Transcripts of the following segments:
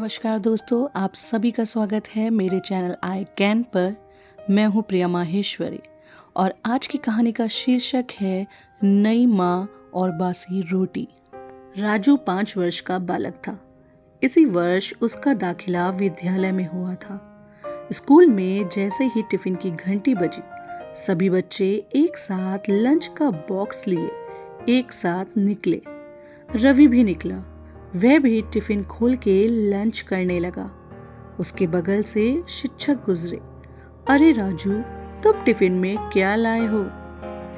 नमस्कार दोस्तों, आप सभी का स्वागत है मेरे चैनल आई कैन पर। मैं हूँ प्रिया माहेश्वरी और आज की कहानी का शीर्षक है नई माँ और बासी रोटी। राजू 5 वर्ष का बालक था। इसी वर्ष उसका दाखिला विद्यालय में हुआ था। स्कूल में जैसे ही टिफिन की घंटी बजी, सभी बच्चे एक साथ लंच का बॉक्स लिए एक साथ निकले। रवि भी निकला। वह भी टिफिन खोल के लंच करने लगा। उसके बगल से शिक्षक गुजरे। अरे राजू, तुम टिफिन में क्या लाए हो?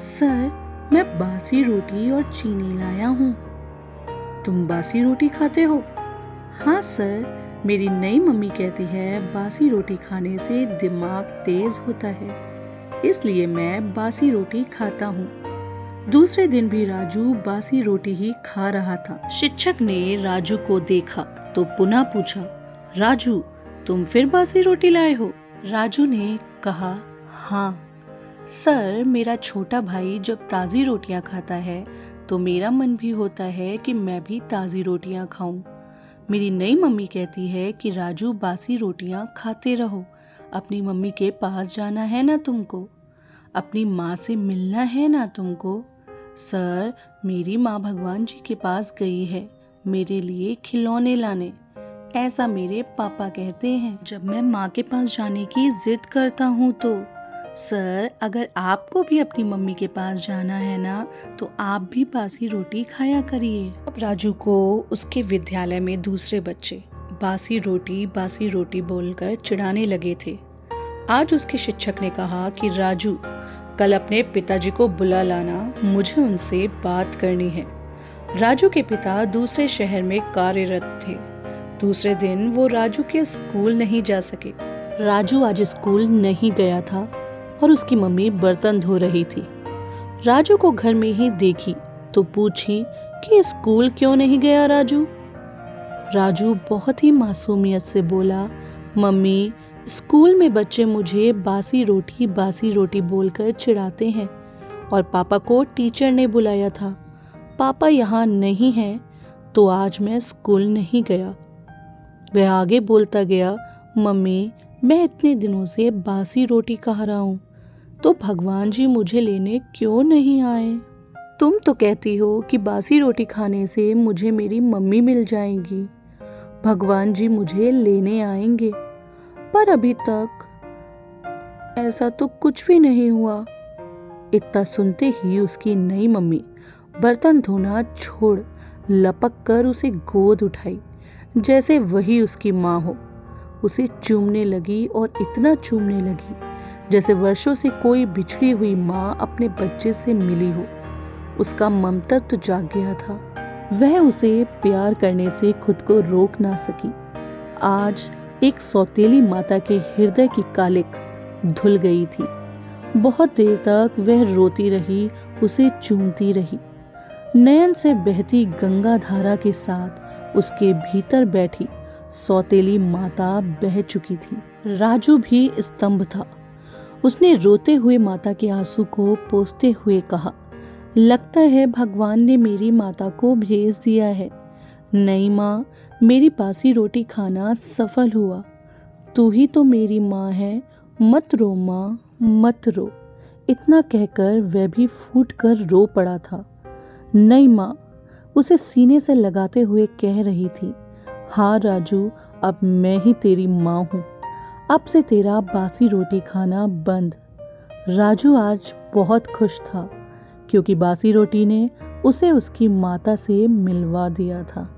सर, मैं बासी रोटी और चीनी लाया हूँ। तुम बासी रोटी खाते हो? हाँ सर, मेरी नई मम्मी कहती है बासी रोटी खाने से दिमाग तेज होता है, इसलिए मैं बासी रोटी खाता हूँ। दूसरे दिन भी राजू बासी रोटी ही खा रहा था। शिक्षक ने राजू को देखा तो पुनः पूछा, राजू, तुम फिर बासी रोटी लाए हो? राजू ने कहा, हाँ सर, मेरा छोटा भाई जब ताज़ी रोटियां खाता है तो मेरा मन भी होता है कि मैं भी ताज़ी रोटियां खाऊं। मेरी नई मम्मी कहती है कि राजू बासी रोटियां खाते रहो, अपनी मम्मी के पास जाना है ना तुमको, अपनी माँ से मिलना है ना तुमको। सर, मेरी माँ भगवान जी के पास गई है मेरे लिए खिलौने लाने, ऐसा मेरे पापा कहते हैं जब मैं माँ के पास जाने की जिद करता हूँ तो। सर, अगर आपको भी अपनी मम्मी के पास जाना है ना तो आप भी बासी रोटी खाया करिए। अब राजू को उसके विद्यालय में दूसरे बच्चे बासी रोटी बोलकर चिढ़ाने लगे थे। आज उसके शिक्षक ने कहा कि राजू, कल अपने पिताजी को बुला लाना, मुझे उनसे बात करनी है। राजू के पिता दूसरे शहर में कार्यरत थे। दूसरे दिन वो राजू के स्कूल नहीं जा सके। राजू आज स्कूल नहीं गया था और उसकी मम्मी बर्तन धो रही थी। राजू को घर में ही देखी तो पूछी कि स्कूल क्यों नहीं गया राजू? राजू बहुत ही मासूमियत से बोला, मम्मी, स्कूल में बच्चे मुझे बासी रोटी बोलकर चिढ़ाते हैं और पापा को टीचर ने बुलाया था। पापा यहाँ नहीं हैं तो आज मैं स्कूल नहीं गया। वह आगे बोलता गया, मम्मी, मैं इतने दिनों से बासी रोटी खा रहा हूँ तो भगवान जी मुझे लेने क्यों नहीं आए? तुम तो कहती हो कि बासी रोटी खाने से मुझे मेरी मम्मी मिल जाएगी, भगवान जी मुझे लेने आएंगे, पर अभी तक ऐसा तो कुछ भी नहीं हुआ। इतना सुनते ही उसकी नई मम्मी बर्तन धोना छोड़ लपक कर उसे गोद उठाई जैसे वही उसकी माँ हो। उसे चूमने लगी और इतना चूमने लगी जैसे वर्षों से कोई बिछड़ी हुई माँ अपने बच्चे से मिली हो। उसका ममतत्व तो जाग गया था। वह उसे प्यार करने से खुद को रोक ना सकी। आज एक सौतेली माता के हृदय की कालिक धुल गई थी। बहुत देर तक वह रोती रही, उसे चूमती रही। नयन से बहती गंगा धारा के साथ उसके भीतर बैठी सौतेली माता बह चुकी थी। राजू भी स्तंभ था। उसने रोते हुए माता के आंसू को पोंछते हुए कहा, लगता है भगवान ने मेरी माता को भेज दिया है। नई माँ, मेरी बासी रोटी खाना सफल हुआ। तू ही तो मेरी माँ है, मत रो माँ, मत रो। इतना कहकर वह भी फूट कर रो पड़ा था। नई माँ उसे सीने से लगाते हुए कह रही थी, हाँ राजू, अब मैं ही तेरी माँ हूँ। अब से तेरा बासी रोटी खाना बंद। राजू आज बहुत खुश था क्योंकि बासी रोटी ने उसे उसकी माता से मिलवा दिया था।